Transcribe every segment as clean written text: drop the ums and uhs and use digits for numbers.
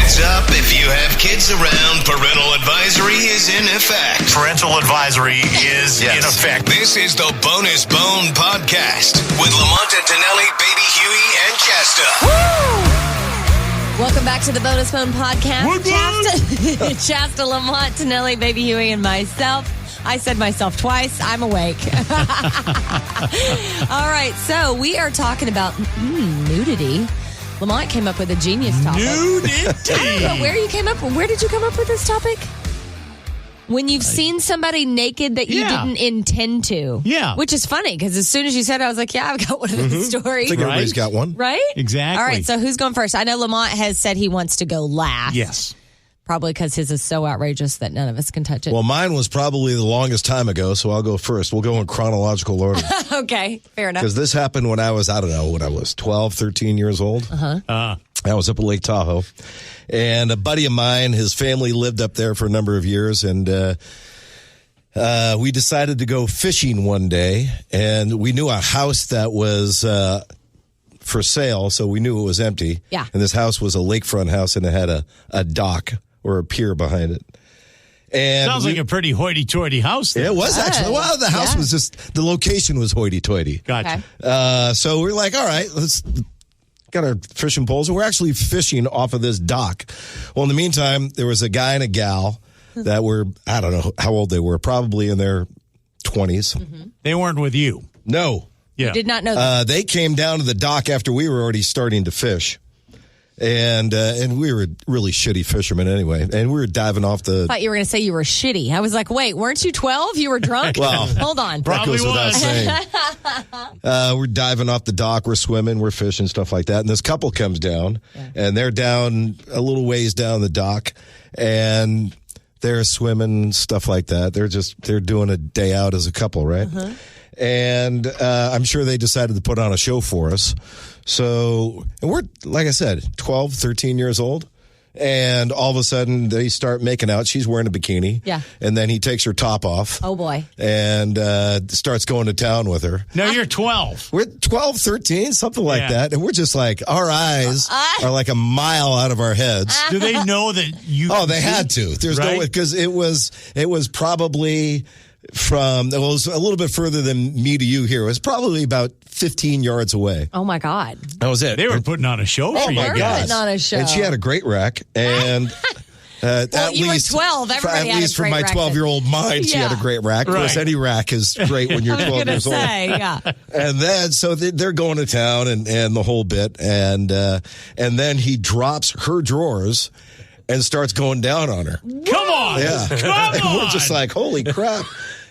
Heads up, if you have kids around, parental advisory is in effect. Parental advisory is in effect. This is the Bonus Bone Podcast with Lamont and Tonelli, Baby Huey, and Chasta. Welcome back to the Bonus Bone Podcast. Chasta, Lamont, Tonelli, Baby Huey, and myself. I said myself twice. I'm awake. All right, so we are talking about nudity. Lamont came up with a genius topic. Nudity. I don't know where did you come up with this topic? When you've seen somebody naked that you didn't intend to. Yeah. Which is funny, because as soon as you said it, I was like, yeah, I've got one of those stories. I think everybody's got one. Right? Exactly. All right, so who's going first? I know Lamont has said he wants to go last. Yes. Probably because his is so outrageous that none of us can touch it. Well, mine was probably the longest time ago, so I'll go first. We'll go in chronological order. Okay, fair enough. Because this happened when I was, 12, 13 years old. I was up at Lake Tahoe. And a buddy of mine, his family lived up there for a number of years, and we decided to go fishing one day. And we knew a house that was for sale, so we knew it was empty. Yeah. And this house was a lakefront house, and it had a dock or a pier behind it. And sounds like a pretty hoity-toity house there. It was actually. Well, the house was just, the location was hoity-toity. Gotcha. Okay. So we're like, all right, let's got our fishing poles, and we're actually fishing off of this dock. Well, in the meantime, there was a guy and a gal that were, I don't know how old they were, probably in their 20s. Mm-hmm. They weren't with you. No. Yeah. Did not know that. They came down to the dock after we were already starting to fish. And we were really shitty fishermen anyway. And we were diving off the... I thought you were going to say you were shitty. I was like, wait, weren't you 12? You were drunk? Well, hold on. That Probably goes without saying. We're diving off the dock. We're swimming. We're fishing, stuff like that. And this couple comes down, and they're down a little ways down the dock, and they're swimming, stuff like that. They're doing a day out as a couple, right? And I'm sure they decided to put on a show for us. So, and we're, like I said, 12, 13 years old. And all of a sudden, they start making out. She's wearing a bikini. Yeah. And then he takes her top off. Oh, boy. And starts going to town with her. No, you're 12. We're 12, 13, something like that. And we're just like, our eyes are like a mile out of our heads. Do they know that you... Oh, they had to. There's no way, because it was probably... it was a little bit further than me to you here. It was probably about 15 yards away. Oh, my God. That was it. They were putting on a show for you guys. Putting on a show. And she had a great rack. And at you least, were 12. Everybody at had least a for great my rack 12-year-old mind, she had a great rack. Of course, any rack is great when you're 12 years old. Yeah. And then, so they're going to town and the whole bit. And then he drops her drawers and starts going down on her. Come on. Yeah. Come on. We're just like, holy crap.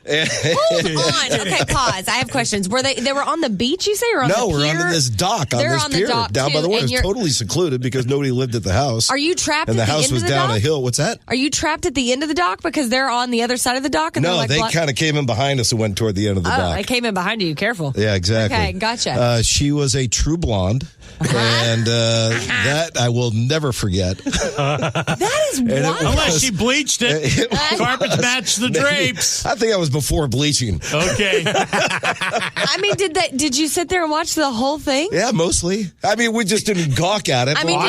Hold on. Okay, pause. I have questions. Were they were on the beach, you say, or on the pier? No, we're on this dock, on They're this on the pier, dock, down by too, the water. and It's totally secluded because nobody lived at the house. Are you trapped and at the the house end was of the down dock? a hill. What's that? Are you trapped at the end of the dock because they're on the other side of the dock? And No, they're like, they kind of came in behind us and went toward the end of the dock. I came in behind you. Careful. Yeah, exactly. Okay, gotcha. She was a true blonde, and that I will never forget. That is wild. Unless she bleached it. Carpets match the drapes. I think I was before bleaching. Okay. I mean, did you sit there and watch the whole thing? Yeah, mostly. I mean, we just didn't gawk at it. I mean,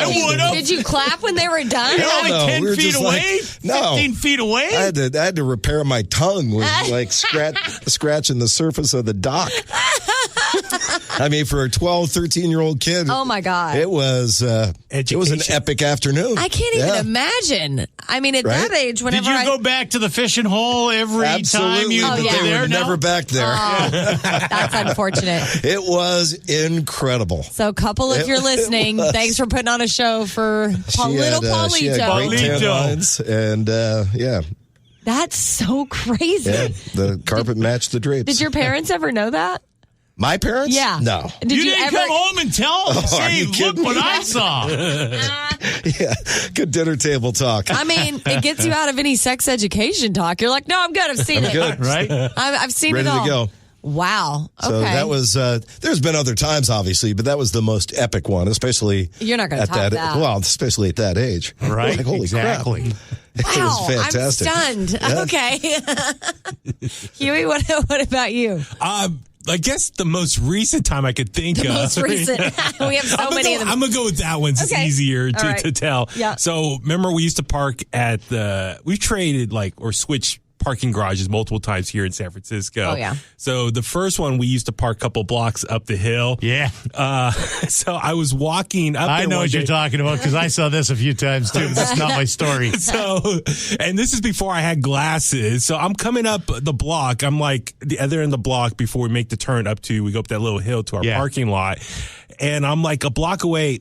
did you clap when they were done? Hell no. 10 We were feet just away? like, no. 15 feet away? I had to repair my tongue with like scratching the surface of the dock. I mean, for a 12, 13-year-old kid. Oh, my God. It was an epic afternoon. I can't even imagine. I mean, at that age, whenever Did you go back to the fishing hole every time you but were they there? were never back there. Oh, that's unfortunate. It was incredible. So, couple, if you're listening, thanks for putting on a show for little Paulito. She had great tan lines, and That's so crazy. Yeah, the carpet matched the drapes. Did your parents ever know that? My parents? Yeah. No. Did you didn't come home and tell? Say, look what I saw. Yeah, good dinner table talk. I mean, it gets you out of any sex education talk. You're like, no, I'm good. I've seen it. Good, right? I've seen Ready it all. to go. Wow. Okay. So that was, there's been other times, obviously, but that was the most epic one, especially You're not going to top that. Well, especially at that age. Right. Like, holy crap. Wow, It was fantastic. I'm stunned. Yeah. Okay. Huey, what about you? I guess the most recent time I could think of. Most recent. We have so many of them. I'm going to go with that one. It's easier to tell. Yeah. So remember we used to park we traded or switched parking garages multiple times here in San Francisco. Oh, yeah. So the first one we used to park a couple blocks up the hill. Yeah. So I was walking up there. I know what you're talking about because I saw this a few times too. That's not my story. So, and this is before I had glasses. So I'm coming up the block. I'm like the other end of the block before we make the turn we go up that little hill to our parking lot. And I'm like a block away.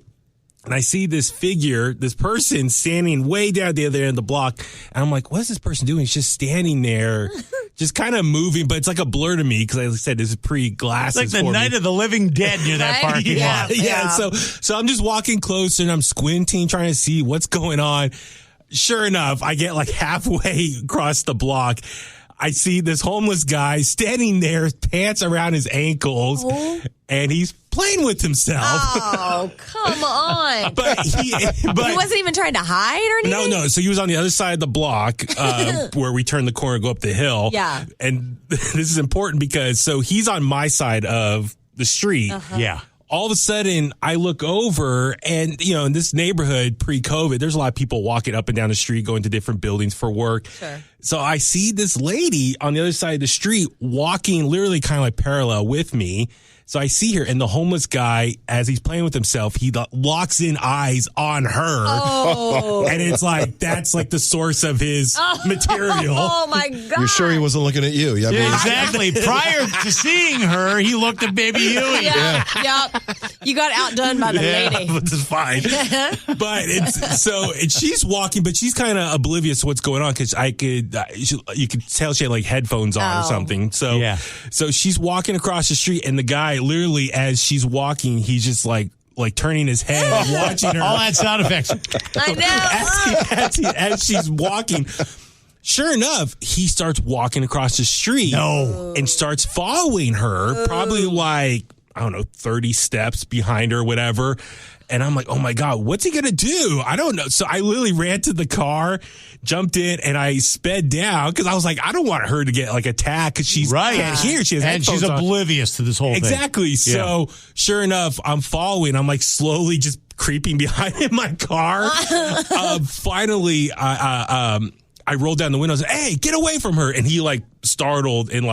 And I see this person standing way down the other end of the block. And I'm like, what is this person doing? He's just standing there, just kind of moving. But it's like a blur to me because, like I said, this is pre-glasses. It's like the Night of the Living Dead near that parking lot. Yeah. So I'm just walking closer and I'm squinting, trying to see what's going on. Sure enough, I get like halfway across the block. I see this homeless guy standing there, pants around his ankles, and he's playing with himself. Oh, come on. But he wasn't even trying to hide or anything? No. So he was on the other side of the block where we turn the corner and go up the hill. Yeah. And this is important because he's on my side of the street. Uh-huh. Yeah. All of a sudden, I look over and, in this neighborhood pre-COVID, there's a lot of people walking up and down the street, going to different buildings for work. Sure. So I see this lady on the other side of the street walking literally kind of like parallel with me. So I see her, and the homeless guy, as he's playing with himself, he locks in eyes on her. Oh. And it's like, that's like the source of his material. Oh, my God. You're sure he wasn't looking at you? Yeah, exactly. Prior to seeing her, he looked at Baby Huey. Yeah. You got outdone by the lady. Which is fine. But she's walking, but she's kind of oblivious to what's going on because you could tell she had like headphones on or something. So she's walking across the street, and the guy, literally, as she's walking, he's just like turning his head, watching her. All that sound effects. I know. As she's walking. Sure enough, he starts walking across the street and starts following her, probably 30 steps behind her, whatever. And I'm like, oh my God, what's he going to do? I don't know. So I literally ran to the car, jumped in, and I sped down because I was like, I don't want her to get attacked because she can't hear. She has and she's oblivious to this whole thing. Exactly. So sure enough, I'm following. I'm slowly just creeping behind in my car. Finally, I rolled down the window and said, hey, get away from her. And he startled and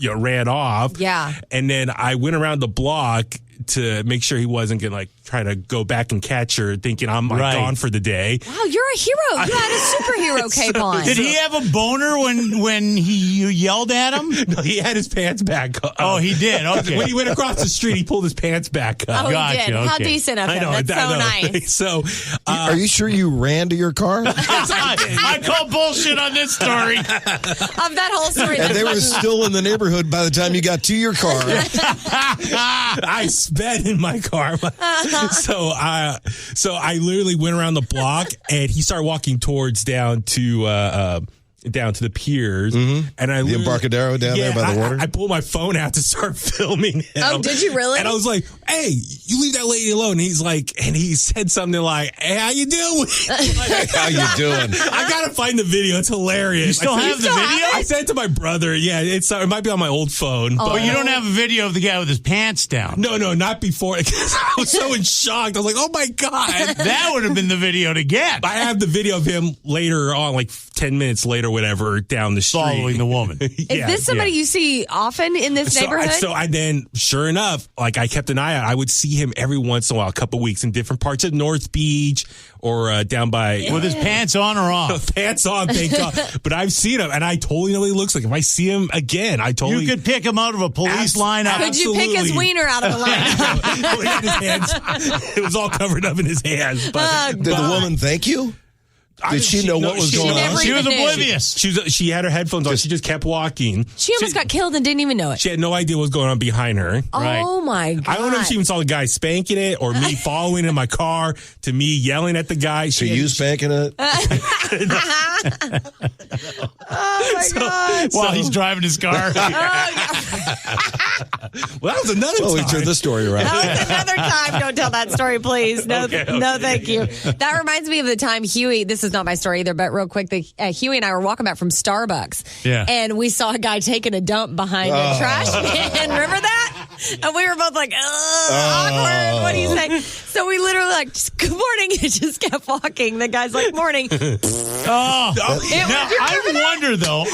ran off. Yeah. And then I went around the block to make sure he wasn't going to try to go back and catch her, thinking I'm gone for the day. Wow, you're a hero. You had a superhero cape on. Did he have a boner when you yelled at him? No, he had his pants back up. Oh, he did? Okay. When he went across the street, he pulled his pants back up. Oh, he did. Okay. How decent of him. That's so nice. So, are you sure you ran to your car? I call bullshit on this story. Of that whole story. And they were still in the neighborhood by the time you got to your car. I sped in my car. So I literally went around the block, and he started walking towards down to the piers, and the Embarcadero down there by the water. I pulled my phone out to start filming him. Oh, did you really? And I was like, "Hey, you leave that lady alone." And he said something like, "Hey, how you doing?" How you doing? I gotta find the video. It's hilarious. You still have the video? I sent it to my brother. Yeah, it might be on my old phone. Oh. But you don't have a video of the guy with his pants down. No, not before. Because I was so in shock. I was like, "Oh my God!" That would have been the video to get. I have the video of him later on, 10 minutes later, whatever, down the street. Following the woman. Is this somebody you see often in this neighborhood? So I then, sure enough, I kept an eye out. I would see him every once in a while, a couple weeks in different parts of North Beach or down by... With his pants on or off? Pants on, thank God. But I've seen him, and I totally know what he looks like. If I see him again, You could pick him out of a police lineup. Could you pick his wiener out of the lineup? He had his hands. It was all covered up in his hands. Did the woman thank you? Did she know what was going on? She was oblivious. She had her headphones on. She just kept walking. She almost got killed and didn't even know it. She had no idea what was going on behind her. Oh, my God. I don't know if she even saw the guy spanking it or me following in my car to me yelling at the guy. You spanking it? Oh, my God. While he's driving his car. Well, that was another time. Oh, we turned the story around. That was another time. Don't tell that story, please. No, thank you. That reminds me of the time Huey, this this is not my story either, but real quick, Huey and I were walking back from Starbucks. Yeah. And we saw a guy taking a dump behind a trash can. Remember that? And we were both like, awkward. What do you say? So we literally like, good morning. And just kept walking. The guy's like, morning.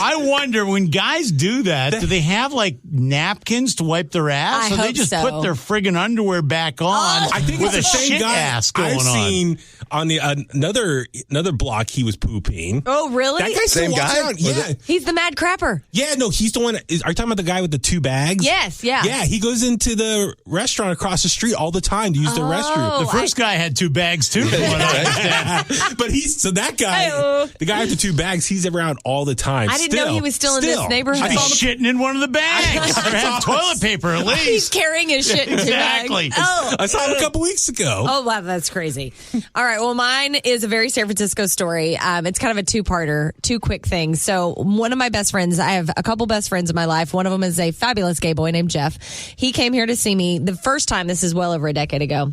I wonder when guys do that, do they have like napkins to wipe their ass? I or they hope just so. put their friggin' underwear back on I think with it's a the same shit guy ass going I've on? seen on the another block. He was pooping. Oh, really? That guy still Same walks guy? around. Was Yeah. He's the mad crapper. Yeah, no, he's the one. Are you talking about the guy with the 2 bags? Yes, yeah. Yeah, he goes into the restaurant across the street all the time to use the restroom. The first guy had 2 bags too. from what I understand. But that guy, Hey-oh. the guy with the 2 bags, he's around all the time. I didn't know he was still in this neighborhood. I'd be shitting in one of the bags. Or have toilet paper at least. He's carrying his shit in 2 Exactly. bags. Oh. I saw him a couple weeks ago. Oh, wow, that's crazy. All right, well, mine is a very San Francisco story. It's kind of a 2-parter, 2 quick things. So one of my best friends, I have a couple best friends in my life. One of them is a fabulous gay boy named Jeff. He came here to see me the first time. This is well over a decade ago.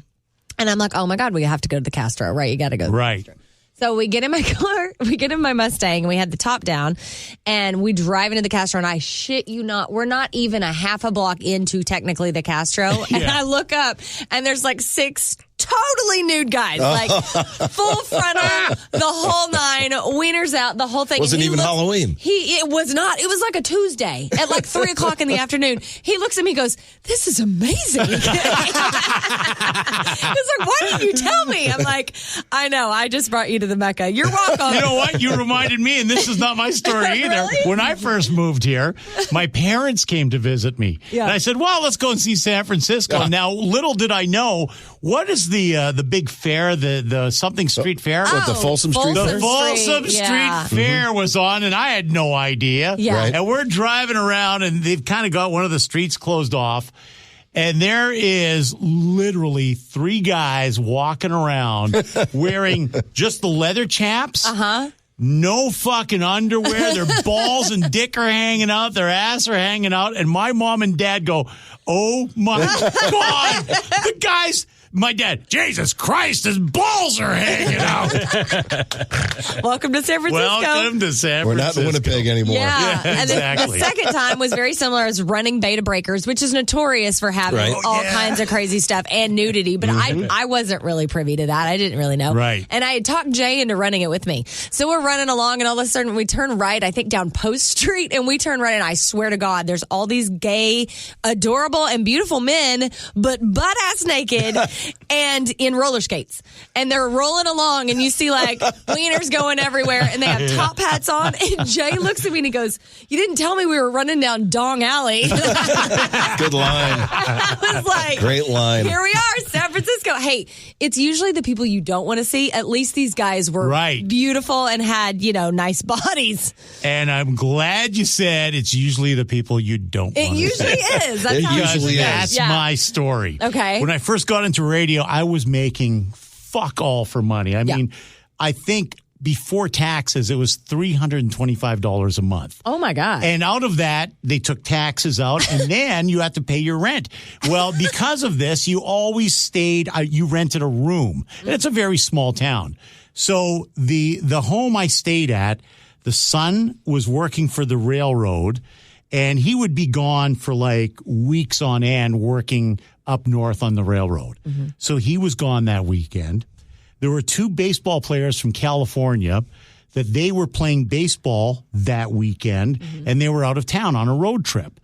And I'm like, oh, my God, we have to go to the Castro, right? You got to go to the Right. Castro. So we get in my car, we get in my Mustang, and we had the top down, and we drive into the Castro, and I shit you not, we're not even a half a block into technically the Castro, and I look up, and there's like 6 totally nude guys, like full frontal, the whole 9, wieners out, the whole thing. Wasn't even Halloween. It was not. It was like a Tuesday at like 3 o'clock in the afternoon. He looks at me and goes, this is amazing. He's like, why didn't you tell me? I'm like, I know. I just brought you to the Mecca. You're welcome. You know what? You reminded me, and this is not my story either. Really? When I first moved here, my parents came to visit me. Yeah. And I said, well, let's go and see San Francisco. Now, little did I know, what is the big fair, the something street fair? What, the Folsom Street The Fair? Folsom yeah. Street Fair was on, and I had no idea. Yeah. Right. And we're driving around, and they've kind of got one of the streets closed off. And there is literally 3 guys walking around wearing just the leather chaps. Uh-huh. No fucking underwear. Their balls and dick are hanging out. Their ass are hanging out. And my mom and dad go, oh, my God. The guys... My dad, Jesus Christ, his balls are hanging out. Welcome to San Francisco. Welcome to San Francisco. We're not in Winnipeg anymore. Yeah, and exactly. the second time was very similar as running Beta Breakers, which is notorious for having Right. all kinds of crazy stuff and nudity. But I wasn't really privy to that. I didn't really know. Right. And I had talked Jay into running it with me. So we're running along, and all of a sudden we turn right, I think down Post Street, and we turn right, and I swear to God, there's all these gay, adorable, and beautiful men, but butt-ass naked, and in roller skates. And they're rolling along, and you see like wieners going everywhere, and they have top hats on. And Jay looks at me and he goes, you didn't tell me we were running down Dong Alley. Good line. I was like, Great line. here we are, San Francisco. Hey, it's usually the people you don't want to see. At least these guys were beautiful and had, nice bodies. And I'm glad you said it's usually the people you don't want to see. It usually is. That's It how usually is. That's my story. Okay. When I first got into radio, I was making fuck all for money. I mean, I think before taxes, it was $325 a month. Oh, my God. And out of that, they took taxes out, and then you have to pay your rent. Well, because of this, you always you rented a room. And it's a very small town. So the home I stayed at, the son was working for the railroad, and he would be gone for like weeks on end working up north on the railroad. Mm-hmm. So he was gone that weekend. There were 2 baseball players from California that they were playing baseball that weekend, and they were out of town on a road trip.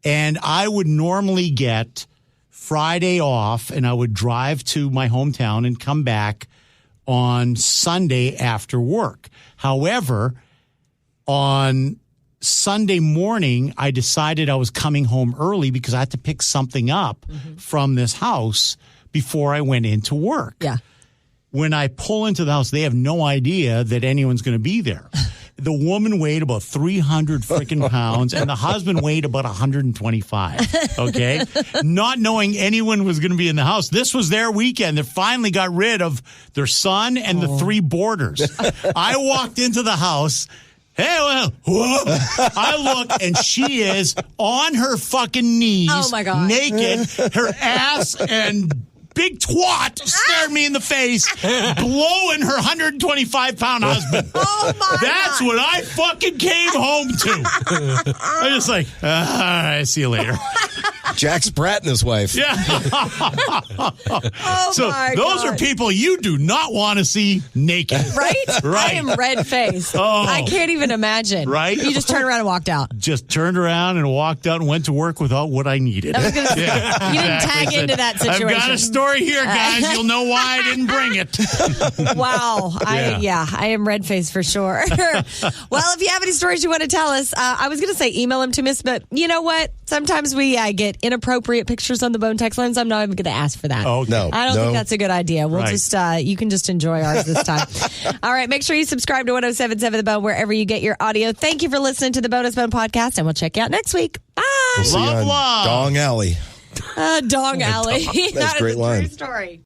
And I would normally get Friday off, and I would drive to my hometown and come back on Sunday after work. However, on Sunday morning, I decided I was coming home early because I had to pick something up from this house before I went into work. Yeah. When I pull into the house, they have no idea that anyone's going to be there. The woman weighed about 300 freaking pounds, and the husband weighed about 125, okay? Not knowing anyone was going to be in the house. This was their weekend. They finally got rid of their son and the 3 boarders. I walked into the house. Hey, well, whoa. I look, and she is on her fucking knees, oh my God, naked, her ass and big twat stared me in the face, blowing her 125-pound husband. Oh, my That's God. what I fucking came home to. I'm just like, all right, see you later. Jack Spratt and his wife. Yeah. Oh, So my those God. are people you do not want to see naked. Right? Right. I am red-faced. Oh. I can't even imagine. Right? You just turned around and walked out. Just turned around and walked out and went to work without what I needed. I was gonna say, you didn't tag into that situation. I've got a story here, guys. You'll know why I didn't bring it. Wow. I am red-faced for sure. Well, if you have any stories you want to tell us, I was going to say email them to us, but you know what? Sometimes we get inappropriate pictures on the Bone text lines. I'm not even going to ask for that. Oh, no. I don't think that's a good idea. We'll Right. just, you can just enjoy ours this time. All right. Make sure you subscribe to 107.7 The Bone wherever you get your audio. Thank you for listening to the Bonus Bone podcast, and we'll check you out next week. Bye. We'll see you on Love. Dong Alley. Dong Alley. That's a That is great a line. true story.